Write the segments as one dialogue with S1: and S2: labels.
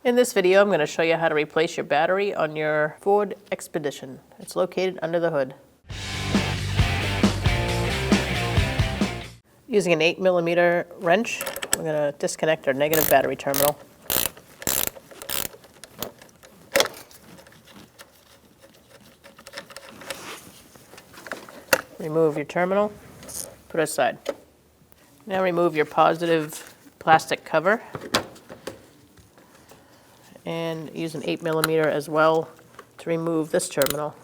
S1: In this video, I'm going to show you how to replace your battery on your Ford Expedition. It's located under the hood. Using an 8mm wrench, we're going to disconnect our negative battery terminal. Remove your terminal, put it aside. Now remove your positive plastic cover. And use an 8mm as well to remove this terminal.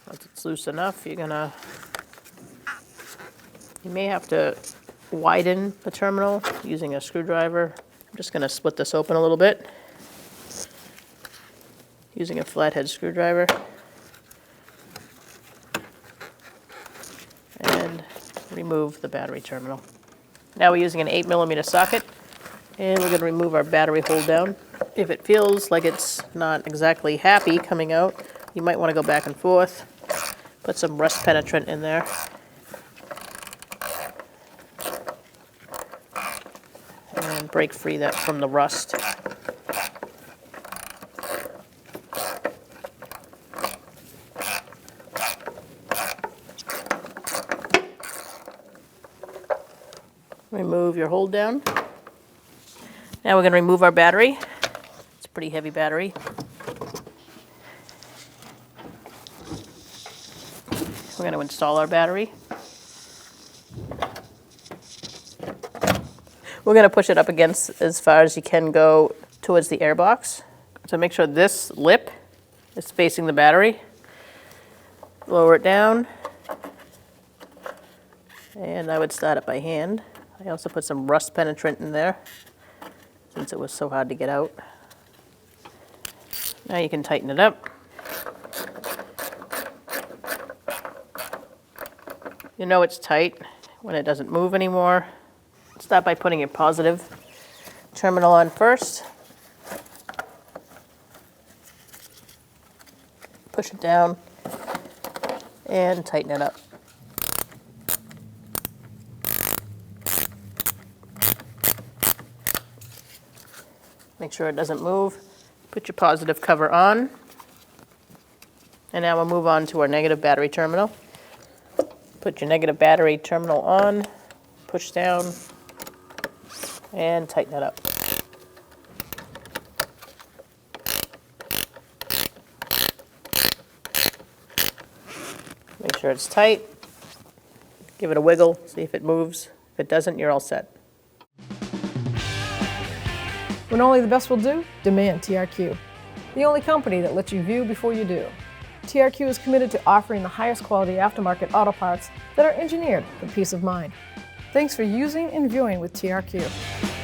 S1: Once it's loose enough, you may have to widen the terminal using a screwdriver. I'm just going to split this open a little bit using a flathead screwdriver, and remove the battery terminal. Now we're using an 8mm socket, and we're going to remove our battery hold down. If it feels like it's not exactly happy coming out, you might want to go back and forth, put some rust penetrant in there, and break free that from the rust. Remove your hold down. Now we're going to remove our battery. It's a pretty heavy battery. We're going to install our battery. We're going to push it up against as far as you can go towards the airbox. So make sure this lip is facing the battery. Lower it down. And I would start it by hand. I also put some rust penetrant in there since it was so hard to get out. Now you can tighten it up. You know it's tight when it doesn't move anymore. Start by putting your positive terminal on first. Push it down and tighten it up. Make sure it doesn't move. Put your positive cover on. And now we'll move on to our negative battery terminal. Put your negative battery terminal on, push down, and tighten it up. Make sure it's tight. Give it a wiggle, see if it moves. If it doesn't, you're all set.
S2: When only the best will do, demand TRQ. The only company that lets you view before you do. TRQ is committed to offering the highest quality aftermarket auto parts that are engineered for peace of mind. Thanks for using and viewing with TRQ.